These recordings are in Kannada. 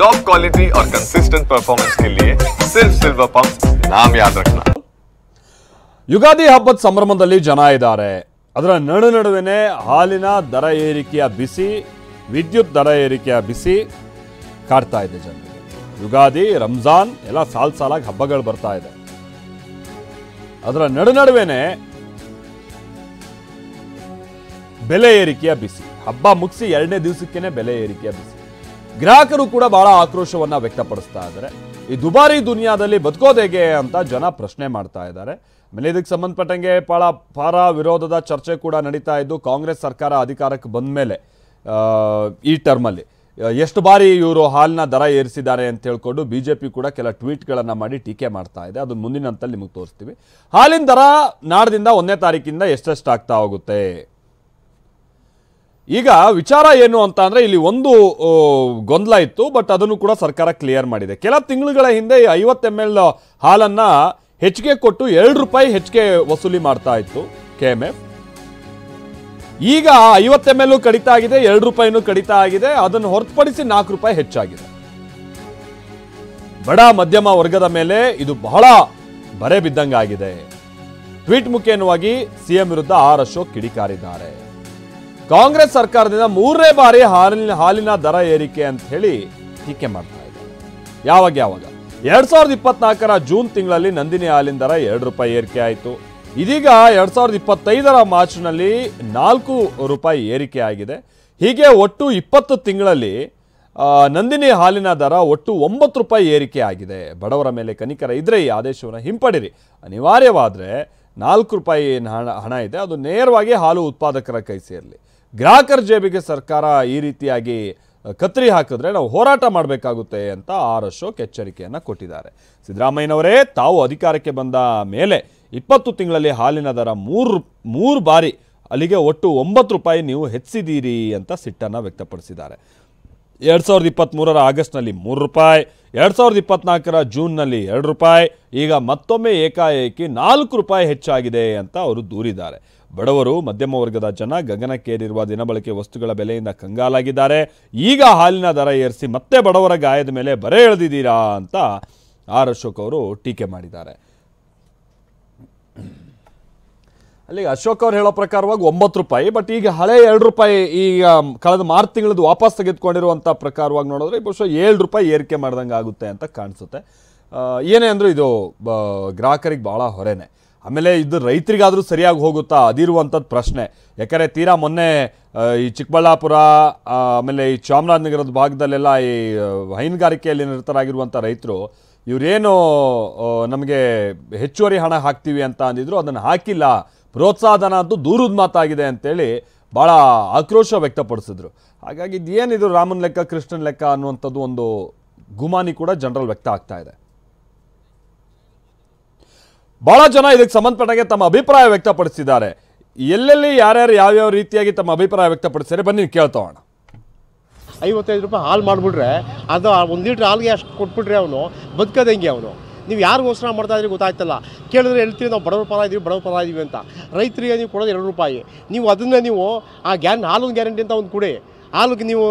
टॉप क्वालिटी और कंसिस्टेंट परफॉर्मेंस के लिए सिर्फ सिल्वर पंप नाम याद रखना। ಯುಗಾದಿ ಹಬ್ಬದ ಸಂಭ್ರಮದಲ್ಲಿ ಜನ ಇದ್ದಾರೆ. ಅದರ ನಡುವೆನೇ ಹಾಲಿನ ದರ ಏರಿಕೆಯ ಬಿಸಿ, ವಿದ್ಯುತ್ ದರ ಏರಿಕೆಯ ಬಿಸಿ ಕಾಡ್ತಾ ಇದೆ ಜನರಿಗೆ. ಯುಗಾದಿ, ರಂಜಾನ್ ಎಲ್ಲ ಸಾಲಾಗಿ ಹಬ್ಬಗಳು ಬರ್ತಾ ಇದೆ. ಅದರ ನಡುವೆನೇ ಬೆಲೆ ಏರಿಕೆಯ ಬಿಸಿ. ಹಬ್ಬ ಮುಗಿಸಿ 2ನೇ ದಿವಸಕ್ಕೇನೆ ಬೆಲೆ ಏರಿಕೆಯ ಬಿಸಿ. ಗ್ರಾಹಕರು ಕೂಡ ಬಹಳ ಆಕ್ರೋಶವನ್ನ ವ್ಯಕ್ತಪಡಿಸ್ತಾ ಇದ್ದಾರೆ. ಈ ದುಬಾರಿ ದುನಿಯಾದಲ್ಲಿ ಬದುಕೋದು ಹೇಗೆ ಅಂತ ಜನ ಪ್ರಶ್ನೆ ಮಾಡ್ತಾ ಇದ್ದಾರೆ. ಆಮೇಲೆ ಇದಕ್ಕೆ ಸಂಬಂಧಪಟ್ಟಂಗೆ ಪಾರ ವಿರೋಧದ ಚರ್ಚೆ ಕೂಡ ನಡೀತಾ ಇದ್ದು, ಕಾಂಗ್ರೆಸ್ ಸರ್ಕಾರ ಅಧಿಕಾರಕ್ಕೆ ಬಂದ ಮೇಲೆ ಈ ಟರ್ಮಲ್ಲಿ ಎಷ್ಟು ಬಾರಿ ಇವರು ಹಾಲಿನ ದರ ಏರಿಸಿದ್ದಾರೆ ಅಂತ ಹೇಳ್ಕೊಂಡು ಬಿಜೆಪಿ ಕೂಡ ಕೆಲ ಟ್ವೀಟ್ಗಳನ್ನು ಮಾಡಿ ಟೀಕೆ ಮಾಡ್ತಾ ಇದೆ. ಅದನ್ನು ಮುಂದಿನ ಹಂತದಲ್ಲಿ ನಿಮಗೆ ತೋರಿಸ್ತೀವಿ. ಹಾಲಿನ ದರ ನಾಡದಿಂದ 1ನೇ ತಾರೀಕಿಂದ ಎಷ್ಟೆಷ್ಟು ಆಗ್ತಾ ಹೋಗುತ್ತೆ. ಈಗ ವಿಚಾರ ಏನು ಅಂತ ಅಂದ್ರೆ, ಇಲ್ಲಿ ಒಂದು ಗೊಂದಲ ಇತ್ತು, ಬಟ್ ಅದನ್ನು ಕೂಡ ಸರ್ಕಾರ ಕ್ಲಿಯರ್ ಮಾಡಿದೆ. ಕೆಲ ತಿಂಗಳುಗಳ ಹಿಂದೆ 50 ml ಹಾಲನ್ನ ಹೆಚ್ಚಿಗೆ ಕೊಟ್ಟು 2 ರೂಪಾಯಿ ಹೆಚ್ಚಿಗೆ ವಸೂಲಿ ಮಾಡ್ತಾ ಇತ್ತು KMF. ಈಗ 50 ml ಕಡಿತಾ ಆಗಿದೆ, 2 ರೂಪಾಯಿನೂ ಕಡಿತಾ ಆಗಿದೆ. ಅದನ್ನು ಹೊರತುಪಡಿಸಿ 4 ರೂಪಾಯಿ ಹೆಚ್ಚಾಗಿದೆ. ಬಡ ಮಧ್ಯಮ ವರ್ಗದ ಮೇಲೆ ಇದು ಬಹಳ ಬರೆ ಬಿದ್ದಂಗಾಗಿದೆ. ಟ್ವೀಟ್ ಮುಖೇನವಾಗಿ ಸಿಎಂ ವಿರುದ್ಧ ಆರ್ ಅಶೋಕ್ ಕಿಡಿಕಾರಿದ್ದಾರೆ. ಕಾಂಗ್ರೆಸ್ ಸರ್ಕಾರದಿಂದ 3ನೇ ಬಾರಿ ಹಾಲಿನ ದರ ಏರಿಕೆ ಅಂತ ಹೇಳಿ ಟೀಕೆ ಮಾಡ್ತಾ ಇದ್ದಾರೆ. ಯಾವಾಗ 2024ರ ಜೂನ್ ತಿಂಗಳಲ್ಲಿ ನಂದಿನಿ ಹಾಲಿನ ದರ 2 ರೂಪಾಯಿ ಏರಿಕೆ ಆಯಿತು. ಇದೀಗ 2025ರ ಮಾರ್ಚ್ನಲ್ಲಿ 4 ರೂಪಾಯಿ ಏರಿಕೆ ಆಗಿದೆ. ಹೀಗೆ ಒಟ್ಟು 20 ತಿಂಗಳಲ್ಲಿ ನಂದಿನಿ ಹಾಲಿನ ದರ ಒಟ್ಟು 9 ರೂಪಾಯಿ ಏರಿಕೆ ಆಗಿದೆ. ಬಡವರ ಮೇಲೆ ಕನಿಕರ ಇದ್ರೆ ಈ ಆದೇಶವನ್ನು ಹಿಂಪಡಿರಿ. ಅನಿವಾರ್ಯವಾದರೆ 4 ರೂಪಾಯಿ ಹಣ ಇದೆ, ಅದು ನೇರವಾಗಿ ಹಾಲು ಉತ್ಪಾದಕರ ಕೈ ಸೇರಲಿ. ಗ್ರಾಹಕರ ಜೇಬಿಗೆ ಸರ್ಕಾರ ಈ ರೀತಿಯಾಗಿ ಕತ್ತರಿ ಹಾಕಿದ್ರೆ ನಾವು ಹೋರಾಟ ಮಾಡಬೇಕಾಗುತ್ತೆ ಅಂತ ಆರ್ ಅಶೋಕ್ ಎಚ್ಚರಿಕೆಯನ್ನು ಕೊಟ್ಟಿದ್ದಾರೆ. ಸಿದ್ದರಾಮಯ್ಯನವರೇ ತಾವು ಅಧಿಕಾರಕ್ಕೆ ಬಂದ ಮೇಲೆ 20 ತಿಂಗಳಲ್ಲಿ ಹಾಲಿನ ದರ 3 ಬಾರಿ, ಅಲ್ಲಿಗೆ ಒಟ್ಟು 9 ರೂಪಾಯಿ ನೀವು ಹೆಚ್ಚಿದ್ದೀರಿ ಅಂತ ಸಿಟ್ಟನ್ನು ವ್ಯಕ್ತಪಡಿಸಿದ್ದಾರೆ. 2023ರ ಆಗಸ್ಟ್ನಲ್ಲಿ 3 ರೂಪಾಯಿ, 2024ರ ಜೂನ್ನಲ್ಲಿ 2 ರೂಪಾಯಿ, ಈಗ ಮತ್ತೊಮ್ಮೆ ಏಕಾಏಕಿ 4 ರೂಪಾಯಿ ಹೆಚ್ಚಾಗಿದೆ ಅಂತ ಅವರು ದೂರಿದ್ದಾರೆ. ಬಡವರು, ಮಧ್ಯಮ ವರ್ಗದ ಜನ ಗಗನಕ್ಕೇರಿರುವ ದಿನಬಳಕೆ ವಸ್ತುಗಳ ಬೆಲೆಯಿಂದ ಕಂಗಾಲಾಗಿದ್ದಾರೆ. ಈಗ ಹಾಲಿನ ದರ ಏರಿಸಿ ಮತ್ತೆ ಬಡವರ ಗಾಯದ ಮೇಲೆ ಬರೆ ಎಳೆದಿದ್ದೀರಾ ಅಂತ ಆರ್ ಅಶೋಕ್ ಅವರು ಟೀಕೆ ಮಾಡಿದ್ದಾರೆ. ಅಲ್ಲಿಗೆ ಅಶೋಕ್ ಅವ್ರು ಹೇಳೋ ಪ್ರಕಾರವಾಗಿ 9 ರೂಪಾಯಿ, ಬಟ್ ಈಗ ಹಳೆ 2 ರೂಪಾಯಿ ಈಗ ಕಳೆದ ಮಾರ್ಚ್ ತಿಂಗಳದ್ದು ವಾಪಸ್ ತೆಗೆದುಕೊಂಡಿರುವಂಥ ಪ್ರಕಾರವಾಗಿ ನೋಡಿದ್ರೆ ಬಹುಶಃ 7 ರೂಪಾಯಿ ಏರಿಕೆ ಮಾಡ್ದಂಗೆ ಆಗುತ್ತೆ ಅಂತ ಕಾಣಿಸುತ್ತೆ. ಏನೇ ಅಂದರೂ ಇದು ಗ್ರಾಹಕರಿಗೆ ಭಾಳ ಹೊರೆನೆ. ಆಮೇಲೆ ಇದು ರೈತರಿಗಾದರೂ ಸರಿಯಾಗಿ ಹೋಗುತ್ತಾ ಅದಿರುವಂಥದ್ದು ಪ್ರಶ್ನೆ. ಯಾಕಂದರೆ ತೀರಾ ಮೊನ್ನೆ ಈ ಚಿಕ್ಕಬಳ್ಳಾಪುರ ಆಮೇಲೆ ಈ ಚಾಮರಾಜನಗರದ ಭಾಗದಲ್ಲೆಲ್ಲ ಈ ಹೈನುಗಾರಿಕೆಯಲ್ಲಿ ನಿರತರಾಗಿರುವಂಥ ರೈತರು ಇವರೇನು ನಮಗೆ ಹೆಚ್ಚುವರಿ ಹಣ ಹಾಕ್ತೀವಿ ಅಂತ ಅಂದಿದ್ರು, ಅದನ್ನು ಹಾಕಿಲ್ಲ, ಪ್ರೋತ್ಸಾಹಧನ ಅಂತೂ ದೂರದ ಮಾತಾಗಿದೆ ಅಂತೇಳಿ ಭಾಳ ಆಕ್ರೋಶ ವ್ಯಕ್ತಪಡಿಸಿದ್ರು. ಹಾಗಾಗಿ ಇದೇನಿದು ರಾಮನ ಲೆಕ್ಕ ಕೃಷ್ಣನ ಲೆಕ್ಕ ಅನ್ನುವಂಥದ್ದು ಒಂದು ಗುಮಾನಿ ಕೂಡ ಜನರಲ್ಲಿ ವ್ಯಕ್ತ ಆಗ್ತಾ ಇದೆ. ಬಹಳ ಜನ ಇದಕ್ಕೆ ಸಂಬಂಧಪಟ್ಟಾಗೆ ತಮ್ಮ ಅಭಿಪ್ರಾಯ ವ್ಯಕ್ತಪಡಿಸಿದ್ದಾರೆ. ಎಲ್ಲೆಲ್ಲಿ ಯಾರ್ಯಾರು ಯಾವ್ಯಾವ ರೀತಿಯಾಗಿ ತಮ್ಮ ಅಭಿಪ್ರಾಯ ವ್ಯಕ್ತಪಡಿಸಿದರೆ ಬನ್ನಿ ಕೇಳ್ತೋಣ. 55 ರೂಪಾಯಿ ಹಾಲು ಮಾಡಿಬಿಟ್ರೆ ಅದು 1 ಲೀಟ್ರ್ ಹಾಲಿಗೆ ಅಷ್ಟು ಕೊಟ್ಬಿಟ್ರೆ ಅವನು ಬದುಕೋದು ಹೆಂಗೆ? ಅವನು ನೀವು ಯಾರಿಗೋಸ್ಕರ ಮಾಡ್ತಾ ಇದ್ರಿ ಗೊತ್ತಾಯ್ತಲ್ಲ. ಕೇಳಿದ್ರೆ ಹೇಳ್ತೀವಿ ನಾವು ಬಡವ್ರ ಪರ ಇದ್ದೀವಿ ಅಂತ. ರೈತರಿಗೆ ನೀವು ಕೊಡೋದು 2 ರೂಪಾಯಿ. ನೀವು ಅದನ್ನೇ ನೀವು ಆ ಹಾಲಿನ ಗ್ಯಾರಂಟಿ ಅಂತ ಒಂದು ಕೊಡಿ, ಹಾಲಿಗೆ ನೀವು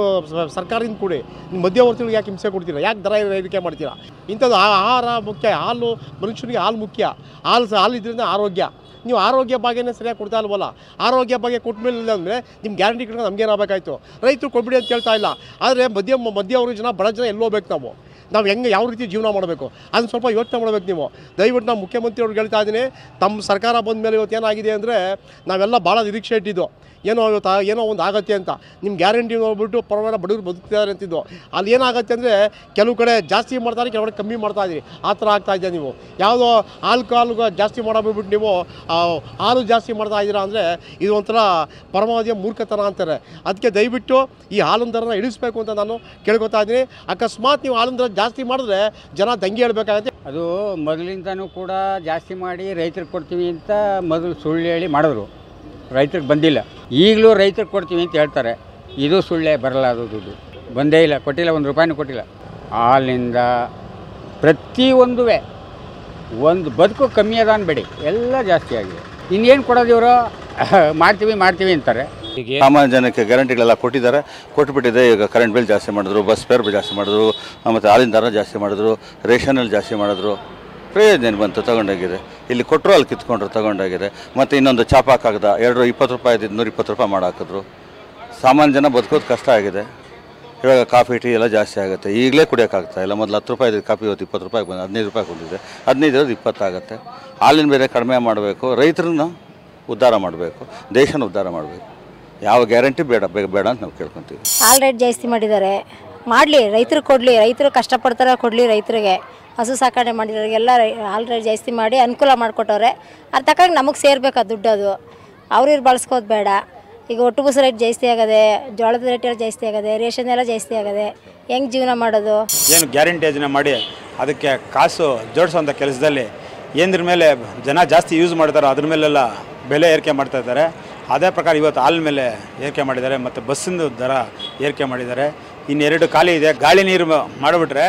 ಸರ್ಕಾರದಿಂದ ಕೊಡಿ. ನೀವು ಮಧ್ಯವರ್ತಿಗಳಿಗೆ ಯಾಕೆ ಹಿಂಸೆ ಕೊಡ್ತೀರಾ? ಯಾಕೆ ದರ ಏರಿಕೆ ಮಾಡ್ತೀರಾ? ಇಂಥದ್ದು ಆಹಾರ ಮುಖ್ಯ, ಹಾಲು ಮನುಷ್ಯನಿಗೆ ಹಾಲು ಮುಖ್ಯ. ಹಾಲು ಇದರಿಂದ ಆರೋಗ್ಯ. ನೀವು ಆರೋಗ್ಯ ಭಾಗ್ಯನೇ ಸರಿಯಾಗಿ ಕೊಡ್ತಾ ಇಲ್ವಲ್ಲ. ಆರೋಗ್ಯ ಭಾಗ್ಯ ಕೊಟ್ಟ ಮೇಲೆ ಇಲ್ಲ ಅಂದರೆ ನಿಮ್ಮ ಗ್ಯಾರಂಟಿ ಕಡೆ ನಮಗೇನಾಗಬೇಕಾಯ್ತು? ರೈತರು ಕೊಡ್ಬಿಡಿ ಅಂತ ಕೇಳ್ತಾ ಇಲ್ಲ. ಆದರೆ ಮಧ್ಯವರ್ಗ ಜನ, ಬಡ ಜನ ಎಲ್ಲೋಗ್ಬೇಕು. ನಾವು ಹೆಂಗೆ ಯಾವ ರೀತಿ ಜೀವನ ಮಾಡಬೇಕು ಅದನ್ನು ಸ್ವಲ್ಪ ಯೋಚನೆ ಮಾಡಬೇಕು. ನೀವು ದಯವಿಟ್ಟು ನಾವು ಮುಖ್ಯಮಂತ್ರಿಯವ್ರಿಗೆ ಹೇಳ್ತಾ ಇದ್ದೀನಿ, ತಮ್ಮ ಸರ್ಕಾರ ಬಂದ ಮೇಲೆ ಇವತ್ತು ಏನಾಗಿದೆ ಅಂದರೆ ನಾವೆಲ್ಲ ಭಾಳ ನಿರೀಕ್ಷೆ ಇಟ್ಟಿದ್ದು, ಏನೋ ಒಂದು ಆಗತ್ತೆ ಅಂತ. ನಿಮ್ಮ ಗ್ಯಾರಂಟಿ ನೋಡ್ಬಿಟ್ಟು ಪರವಾಗಿಲ್ಲ ಬಡವರು ಬದುಕ್ತಿದ್ದಾರೆ ಅಂತಿದ್ದು. ಅಲ್ಲಿ ಏನಾಗುತ್ತೆ ಅಂದರೆ ಕೆಲವು ಕಡೆ ಜಾಸ್ತಿ ಮಾಡ್ತಾರೆ, ಕೆಲವು ಕಡೆ ಕಮ್ಮಿ ಮಾಡ್ತಾಯಿದ್ದೀರಿ. ಆ ಥರ ಆಗ್ತಾಯಿದೆ. ನೀವು ಯಾವುದೋ ಹಾಲು ಜಾಸ್ತಿ ಮಾಡೋಗ್ಬಿಟ್ಟು ನೀವು ಹಾಲು ಜಾಸ್ತಿ ಮಾಡ್ತಾ ಇದ್ದೀರಾ ಅಂದರೆ ಇದು ಒಂಥರ ಪರಮಾವಧಿಯ ಮೂರ್ಖತನ ಅಂತಾರೆ. ಅದಕ್ಕೆ ದಯವಿಟ್ಟು ಈ ಹಾಲಿನ ದರನ ಇಳಿಸ್ಬೇಕು ಅಂತ ನಾನು ಕೇಳ್ಕೊತಾ ಇದ್ದೀನಿ. ಅಕಸ್ಮಾತ್ ನೀವು ಹಾಲಿನ ದರ ಜಾಸ್ತಿ ಮಾಡಿದ್ರೆ ಜನ ದಂಗೆ ಹೇಳ್ಬೇಕಾಗತ್ತೆ. ಅದು ಮೊದಲಿಂದನೂ ಕೂಡ ಜಾಸ್ತಿ ಮಾಡಿ ರೈತರಿಗೆ ಕೊಡ್ತೀವಿ ಅಂತ ಮೊದಲು ಸುಳ್ಳು ಹೇಳಿ ಮಾಡಿದ್ರು, ರೈತರಿಗೆ ಬಂದಿಲ್ಲ. ಈಗಲೂ ರೈತರಿಗೆ ಕೊಡ್ತೀವಿ ಅಂತ ಹೇಳ್ತಾರೆ, ಇದು ಸುಳ್ಳೇ. ಬರಲ್ಲ, ಅದು ದುಡ್ಡು ಬಂದೇ ಇಲ್ಲ, ಕೊಟ್ಟಿಲ್ಲ, 1 ರೂಪಾಯಿನೂ ಕೊಟ್ಟಿಲ್ಲ. ಹಾಲಿನಿಂದ ಪ್ರತಿಯೊಂದು ಒಂದು ಬದುಕು ಕಮ್ಮಿ ಅದ ಅನ್ಬೇಡಿ, ಎಲ್ಲ ಜಾಸ್ತಿ ಆಗಿದೆ. ಇನ್ನೇನು ಕೊಡೋದು ಇವರು? ಮಾಡ್ತೀವಿ ಅಂತಾರೆ. ಸಾಮಾನ್ಯ ಜನಕ್ಕೆ ಗ್ಯಾರಂಟಿಗಳೆಲ್ಲ ಕೊಟ್ಟುಬಿಟ್ಟಿದೆ. ಈಗ ಕರೆಂಟ್ ಬಿಲ್ ಜಾಸ್ತಿ ಮಾಡಿದ್ರು, ಬಸ್ ಫೇರ್ ಜಾಸ್ತಿ ಮಾಡಿದ್ರು, ಮತ್ತು ಹಾಲಿನ ದರ ಜಾಸ್ತಿ ಮಾಡಿದ್ರು, ರೇಷನಲ್ಲಿ ಜಾಸ್ತಿ ಮಾಡಿದ್ರು. ಪ್ರಯೋಜನ ಬಂತು, ತಗೊಂಡೋಗಿದೆ. ಇಲ್ಲಿ ಕೊಟ್ಟರು ಅಲ್ಲಿ ಕಿತ್ಕೊಂಡ್ರು, ತಗೊಂಡೋಗಿದೆ. ಮತ್ತು ಇನ್ನೊಂದು ಚಾಪಾಕಾಗದ 220 ರೂಪಾಯಿ 120 ರೂಪಾಯಿ ಮಾಡಾಕಿದ್ರು. ಸಾಮಾನ್ಯ ಜನ ಬದುಕೋದು ಕಷ್ಟ ಆಗಿದೆ. ಇವಾಗ ಕಾಫಿ ಟೀ ಎಲ್ಲ ಜಾಸ್ತಿ ಆಗುತ್ತೆ. ಈಗಲೇ ಕುಡಿಯೋಕ್ಕಾಗ್ತಾ ಇಲ್ಲ. ಮೊದಲು 10 ರೂಪಾಯಿ ಇದ್ದಿದ್ದು ಕಾಫಿ ಇವತ್ತು 20 ರೂಪಾಯಿಗೆ ಬಂದು 15 ರೂಪಾಯಿ ಬಂದಿದೆ. 15 ಇರೋದು 20 ಆಗುತ್ತೆ. ಹಾಲಿನ ಬೇರೆ ಕಡಿಮೆ ಮಾಡಬೇಕು, ರೈತರನ್ನ ಉದ್ಧಾರ ಮಾಡಬೇಕು, ದೇಶನ ಉದ್ಧಾರ ಮಾಡಬೇಕು. ಯಾವ ಗ್ಯಾರಂಟಿ ಬೇಡ ಅಂತ ನಾವು ಕೇಳ್ಕೊತೀವಿ. ಹಾಲ್ ರೇಟ್ ಜಾಸ್ತಿ ಮಾಡಿದ್ದಾರೆ, ಮಾಡಲಿ, ರೈತರು ಕೊಡಲಿ, ರೈತರು ಕಷ್ಟಪಡ್ತಾರೆ, ಕೊಡಲಿ. ರೈತರಿಗೆ ಹಸು ಸಾಕಣೆ ಮಾಡಿರೋರಿಗೆಲ್ಲ ಹಾಲ್ ರೇಟ್ ಜಾಸ್ತಿ ಮಾಡಿ ಅನುಕೂಲ ಮಾಡಿಕೊಟ್ಟವ್ರೆ. ಅದು ತಕ್ಕಂಗೆ ನಮಗೆ ಸೇರ್ಬೇಕು ಆ ದುಡ್ಡು. ಅದು ಅವ್ರಿವ್ರು ಬಳಸ್ಕೋದು ಬೇಡ. ಈಗ ಒಟ್ಟು ಬಸ್ ರೇಟ್ ಜಾಸ್ತಿ ಆಗದೆ, ಜೋಳದ ರೇಟ್ ಎಲ್ಲ ಜಾಸ್ತಿ ಆಗದೆ, ರೇಷನ್ ಎಲ್ಲ ಜಾಸ್ತಿ ಆಗದೆ. ಹೆಂಗೆ ಜೀವನ ಮಾಡೋದು? ಏನು ಗ್ಯಾರಂಟಿ ಯೋಜನೆ ಮಾಡಿ ಅದಕ್ಕೆ ಕಾಸು ಜೋಡಿಸೋಂಥ ಕೆಲಸದಲ್ಲಿ ಏನದ್ರ ಮೇಲೆ ಜನ ಜಾಸ್ತಿ ಯೂಸ್ ಮಾಡ್ತಾರೋ ಅದ್ರ ಮೇಲೆಲ್ಲ ಬೆಲೆ ಏರಿಕೆ ಮಾಡ್ತಾ ಇದ್ದಾರೆ. ಅದೇ ಪ್ರಕಾರ ಇವತ್ತು ಹಾಲಿನ ಮೇಲೆ ಏರಿಕೆ ಮಾಡಿದ್ದಾರೆ, ಮತ್ತು ಬಸ್ಸಿಂದು ದರ ಏರಿಕೆ ಮಾಡಿದ್ದಾರೆ. ಇನ್ನೆರಡು ಖಾಲಿ ಇದೆ, ಗಾಳಿ ನೀರು ಮಾಡಿಬಿಟ್ರೆ